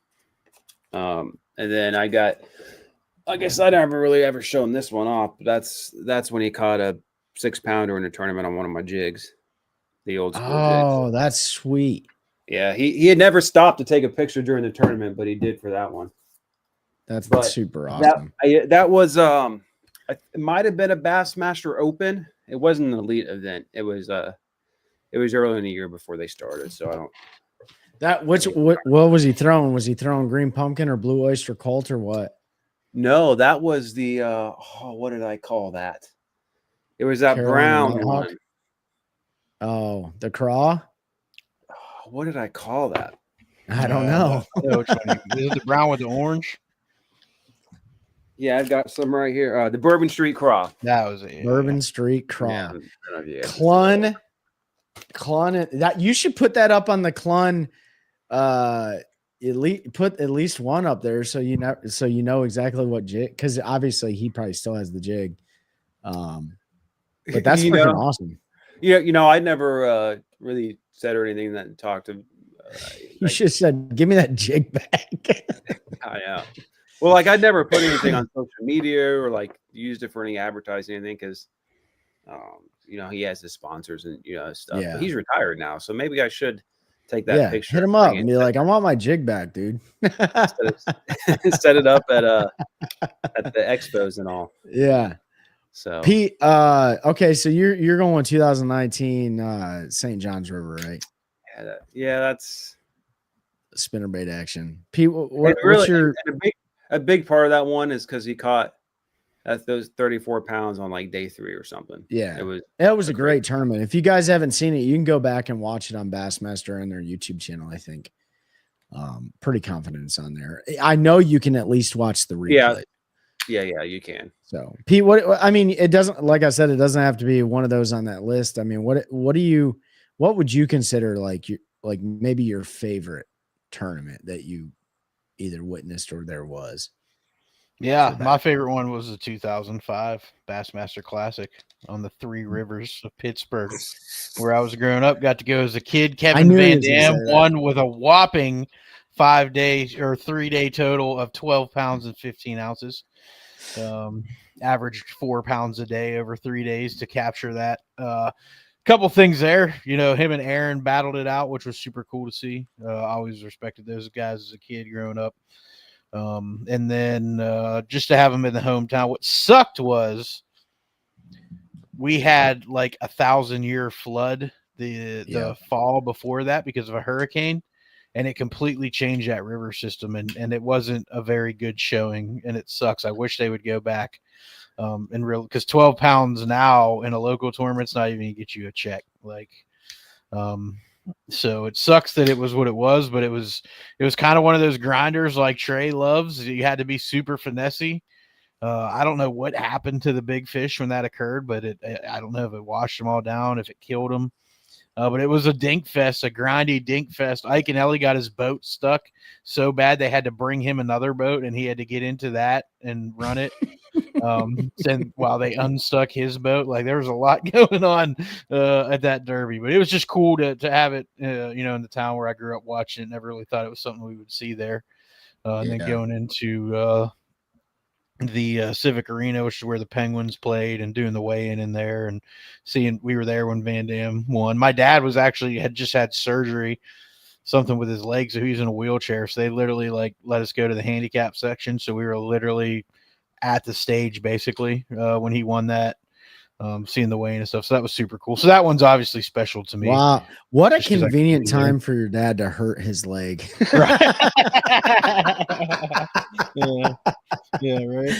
And then I guess I never really ever shown this one off. But that's when he caught a 6-pounder in a tournament on one of my jigs, the old school Oh, jigs. that's sweet. Yeah, he had never stopped to take a picture during the tournament, but he did for that one. That's But super awesome. That was it might have been a Bassmaster Open. It wasn't an elite event. It was early in the year before they started. So I don't. What was he throwing? Was he throwing green pumpkin or blue oyster cult or what? No, that was the what did I call that? It was that Carolina brown Nighthawk? one. Oh, the craw? What did I call that? I don't know. I know which one. Is it the brown with the orange? Yeah, I've got some right here. The Bourbon Street Craw. That was it. Bourbon Street craw. Yeah, I don't know if you guys Clun. That you should put that up on the Clun. Put at least one up there so you know exactly what jig, because obviously he probably still has the jig. But that's freaking awesome. Yeah, I never really said or anything that talked to. You should have said, "Give me that jig back." I know. Well, like I'd never put anything on social media or like used it for any advertising, anything, because he has his sponsors and stuff. Yeah. But he's retired now, so maybe I should take that picture. Hit him up and be like, "I want my jig back, dude." Set it up at the expos and all. Yeah. So Pete, okay, so you're going 2019 St. John's River, right? Yeah, that's spinnerbait action. Pete, what's your a big part of that one is because he caught those 34 pounds on like day 3 or something. Yeah, it was a great tournament. If you guys haven't seen it, you can go back and watch it on Bassmaster and their YouTube channel. I think pretty confident it's on there. I know you can at least watch the replay. Yeah, you can. So, Pete, it doesn't, like I said, it doesn't have to be one of those on that list. I mean, what would you consider like maybe your favorite tournament that you either witnessed or there was? Yeah, my favorite one was the 2005 Bassmaster Classic on the Three Rivers of Pittsburgh, where I was growing up. Got to go as a kid. Kevin Van Dam won with a whopping 5 days or 3 day total of 12 pounds and 15 ounces. Averaged 4 pounds a day over 3 days to capture that. Couple things there, him and Aaron battled it out, which was super cool to see. I always respected those guys as a kid growing up. And then just to have them in the hometown. What sucked was we had like 1,000-year flood the fall before that because of a hurricane, and it completely changed that river system, and it wasn't a very good showing, and it sucks. I wish they would go back. Because 12 pounds now in a local tournament's not even gonna get you a check. So it sucks that it was what it was, but it was kind of one of those grinders like Trey loves. You had to be super finessey. I don't know what happened to the big fish when that occurred, but I don't know if it washed them all down, if it killed them. But it was a dink fest, a grindy dink fest. Ike and Ellie got his boat stuck so bad they had to bring him another boat, and he had to get into that and run it. And while they unstuck his boat, there was a lot going on at that derby, but it was just cool to have it, in the town where I grew up watching it. Never really thought it was something we would see there. And then going into the Civic Arena, which is where the Penguins played, and doing the weigh-in in there and seeing, we were there when Van Dam won. My dad had just had surgery, something with his leg, so he was in a wheelchair. So they literally let us go to the handicap section. So we were literally at the stage basically when he won that, seeing the weigh-in and stuff. So that was super cool. So that one's obviously special to me. Wow, what a convenient time for your dad to hurt his leg. Yeah, right.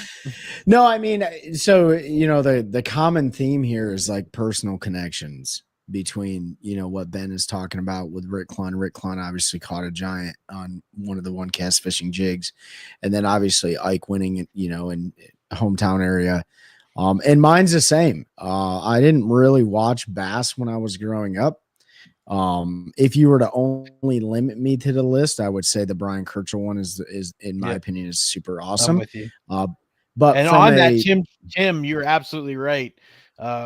No, I mean, so the common theme here is like personal connections between what Ben is talking about with Rick Clun. Rick Clun obviously caught a giant on one of the one cast fishing jigs, and then obviously Ike winning in hometown area. And mine's the same. I didn't really watch bass when I was growing up. If you were to only limit me to the list, I would say the Brian Kirchhoff one is in my opinion is super awesome. I'm with you. But on that, Tim, you're absolutely right.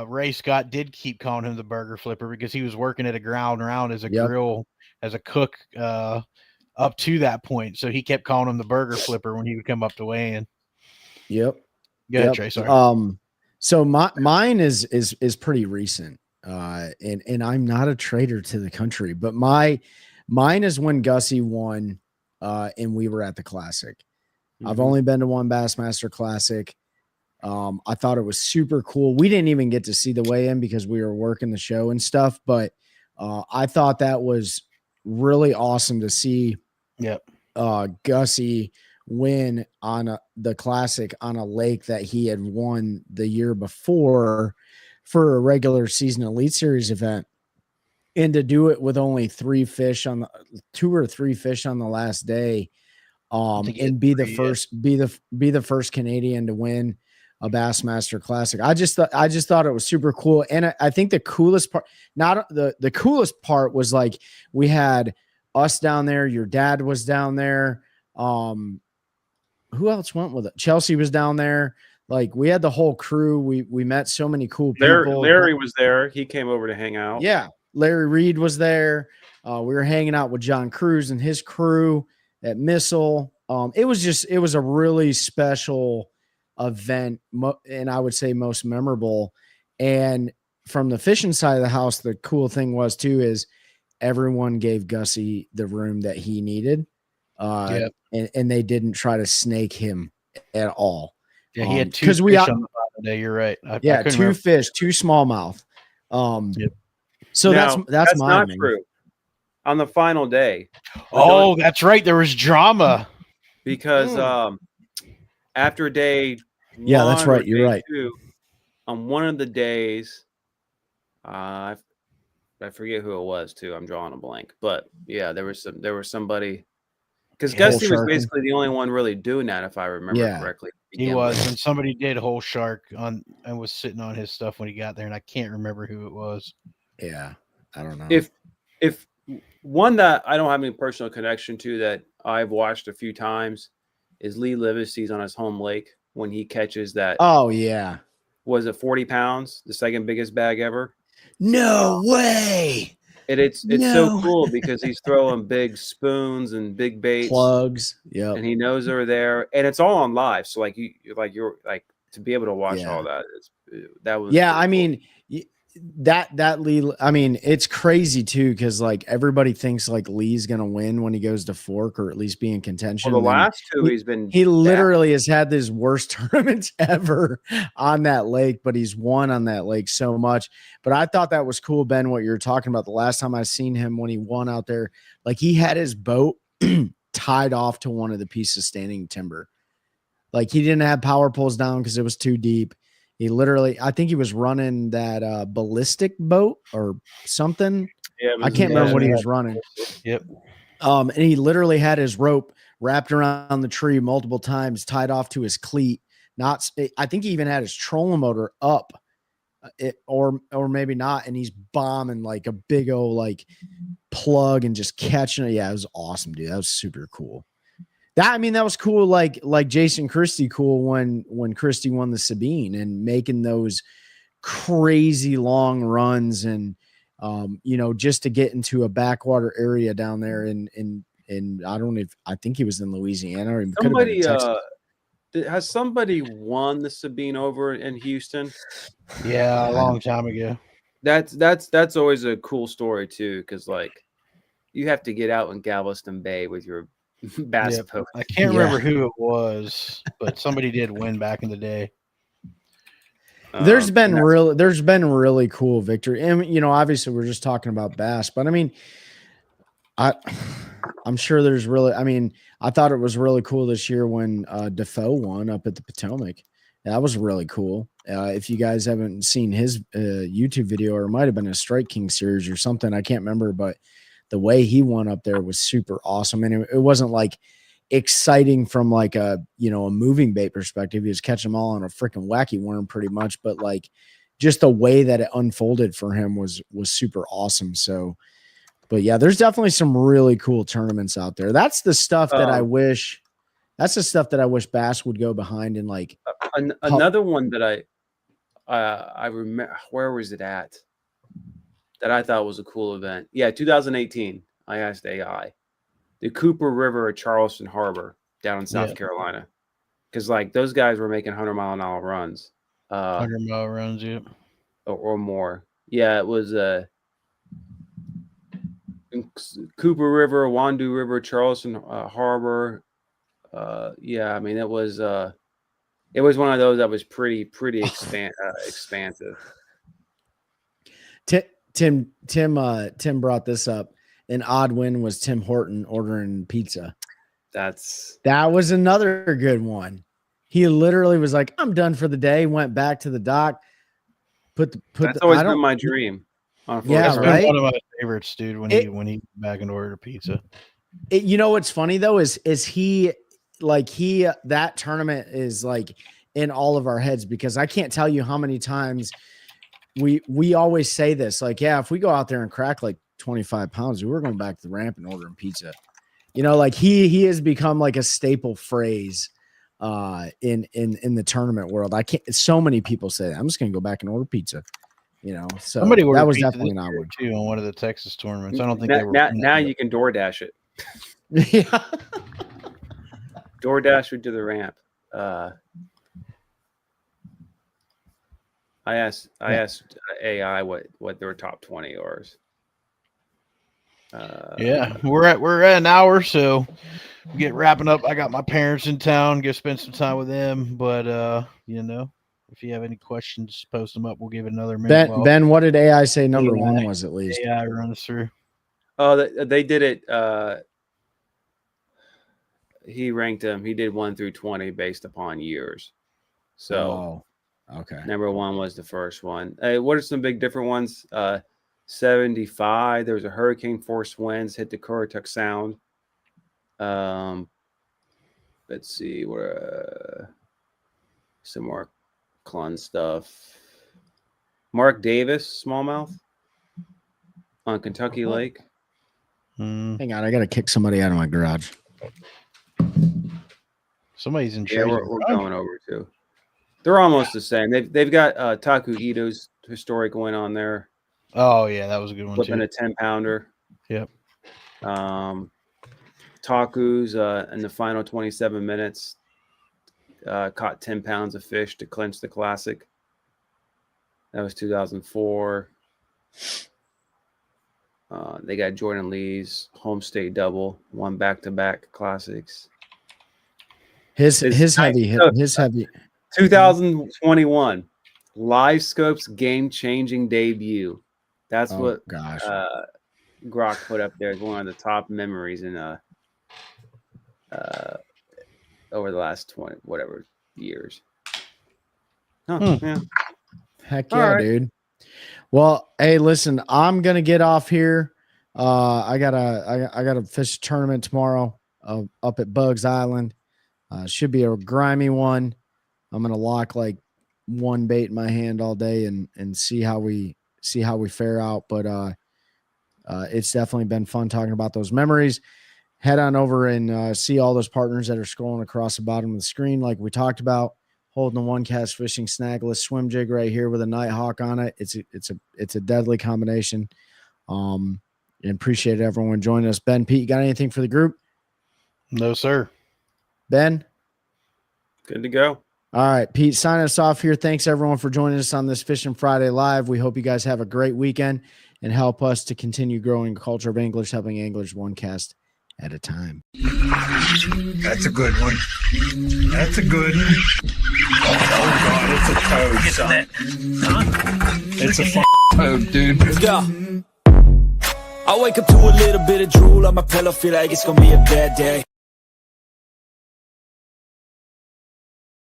Ray Scott did keep calling him the burger flipper because he was working at a ground round as a grill, as a cook, up to that point. So he kept calling him the burger flipper when he would come up to weigh in. Yep. Go ahead, Trey. Sorry. So mine is pretty recent. And I'm not a traitor to the country, but mine is when Gussie won, and we were at the Classic. Mm-hmm. I've only been to one Bassmaster Classic. I thought it was super cool. We didn't even get to see the weigh-in because we were working the show and stuff, but I thought that was really awesome to see. Yep. Gussie win on the Classic on a lake that he had won the year before for a regular season Elite Series event. And to do it with only 2 or 3 fish on the last day, and be the first Canadian to win a Bassmaster Classic. I just thought it was super cool. And I think the coolest part, not the coolest part, was like we had us down there. Your dad was down there. Who else went with it? Chelsea was down there. Like we had the whole crew. We met so many cool people. Larry was there. He came over to hang out. Yeah. Larry Reed was there. We were hanging out with John Cruz and his crew at Missile. It was a really special event, and I would say most memorable. And from the fishing side of the house, the cool thing was too is everyone gave Gussie the room that he needed, and they didn't try to snake him at all. Yeah, he had 2 fish on the bottom day. You're right. 2 fish, 2 smallmouth. So now, that's not true. On the final day. Oh, that's right. There was drama because after day, that's right. You're right. 2, on one of the days, I forget who it was too. I'm drawing a blank, but yeah, there was somebody, because Gussie was basically the only one really doing that, if I remember correctly. He was, and somebody did whole shark on and was sitting on his stuff when he got there, and I can't remember who it was. Yeah, I don't know. If one that I don't have any personal connection to that I've watched a few times is Lee Livesey's on his home lake when he catches that. Oh yeah, was it 40 pounds, the second biggest bag ever? No way. It's so cool because he's throwing big spoons and big baits, plugs, and he knows they're there, and it's all on live. So you're to be able to watch all that was I mean that Lee. I mean, it's crazy too because like everybody thinks like Lee's gonna win when he goes to Fork or at least be in contention. Well, the last 2 he literally has had his worst tournaments ever on that lake, but he's won on that lake so much. But I thought that was cool, Ben, what you're talking about. The last time I seen him when he won out there, like he had his boat tied off to one of the pieces of standing timber. Like he didn't have power poles down because it was too deep. He literally, I think he was running that ballistic boat or something. Yeah, I can't remember what he was running. Yep. And he literally had his rope wrapped around the tree multiple times, tied off to his cleat. I think he even had his trolling motor up, or maybe not. And he's bombing like a big old like plug and just catching it. Yeah, it was awesome, dude. That was super cool. That was cool. Like Jason Christie, cool when Christie won the Sabine and making those crazy long runs and just to get into a backwater area down there in I think he was in Louisiana or somebody has somebody won the Sabine over in Houston? Yeah, a long time ago. That's always a cool story too, because like you have to get out in Galveston Bay with your bass boat. I can't remember who it was, but somebody did win back in the day. There's been really cool victory. And obviously we're just talking about bass, but I mean, I'm sure there's really, I thought it was really cool this year when Defoe won up at the Potomac. That was really cool. If you guys haven't seen his YouTube video, or it might have been a Strike King series or something, I can't remember, but the way he won up there was super awesome. And it wasn't like exciting from like a moving bait perspective. He was catching them all on a freaking wacky worm pretty much, but like just the way that it unfolded for him was super awesome. So, but yeah, there's definitely some really cool tournaments out there. That's the stuff that I wish Bass would go behind. And like another one that I remember, where was it at? That I thought was a cool event. Yeah, 2018. I asked AI. The Cooper River at Charleston Harbor down in South Carolina. Because like those guys were making 100-mile-an-hour runs. 100-mile runs, yeah. Or more. Yeah, it was Cooper River, Wandoo River, Charleston Harbor. It was one of those that was pretty expansive. Tim brought this up. An odd win was Tim Horton ordering pizza. That was another good one. He literally was like, "I'm done for the day." Went back to the dock. That's always been my dream. On Yeah, That's Florida. right. been one of my favorites, dude. When he went back and ordered a pizza. You know what's funny though is he that tournament is like in all of our heads, because I can't tell you how many times we always say this, like, yeah, if we go out there and crack like 25 pounds, we're going back to the ramp and ordering pizza. You know, like he has become like a staple phrase in the tournament world. I can't. So many people say that. I'm just going to go back and order pizza. You know, so Somebody ordered that was pizza definitely this not year, one. too on one of the Texas tournaments. I don't think Now, they were. now you can DoorDash it. Yeah. DoorDash it to the ramp. I asked AI what their top 20 are. Yeah, we're at an hour, so we get wrapping up. I got my parents in town. Go spend some time with them. But you know, if you have any questions, post them up. We'll give it another minute. Ben, what did AI say number AI. one was at least? AI runs through. Oh, they did it. He ranked them. He did 1 through 20 based upon years. So, okay. number 1 was the first one. What are some big different ones? 75. There was a hurricane force winds hit the Currituck Sound. Let's see where some more Clun stuff. Mark Davis, smallmouth on Kentucky Lake. Hang on, I got to kick somebody out of my garage. Somebody's in Yeah, charge. we're going over too. They're almost the same. They've got Taku Ito's historic win on there. Oh yeah, that was a good one Flipping too. a 10-pounder. Yep. Taku's in the final 27 minutes caught 10 pounds of fish to clinch the classic. That was 2004. They got Jordan Lee's home state double, won back-to-back classics. His heavy 2021 Live Scope's game-changing debut. That's what gosh. Grok put up there as one of the top memories in over the last 20 whatever years. Yeah. Heck All yeah, right. dude. Well, hey, listen, I'm gonna get off here. I gotta fish a tournament tomorrow up at Bugs Island. Should be a grimy one. I'm gonna lock like one bait in my hand all day and see how we fare out. But it's definitely been fun talking about those memories. Head on over and see all those partners that are scrolling across the bottom of the screen, like we talked about. Holding the One Cast Fishing Snagless swim jig right here with a Nighthawk on it. It's a deadly combination. And appreciate everyone joining us. Ben, Pete, you got anything for the group? No, sir. Ben? Good to go. All right, Pete, sign us off here. Thanks everyone for joining us on this Fishing Friday Live. We hope you guys have a great weekend and help us to continue growing the culture of English, helping anglers one cast at a time. That's a good one. That's a good one. Oh God, it's a toad, son. It's a toad, dude. Yeah. I wake up to a little bit of drool on my pillow, feel like it's gonna be a bad day.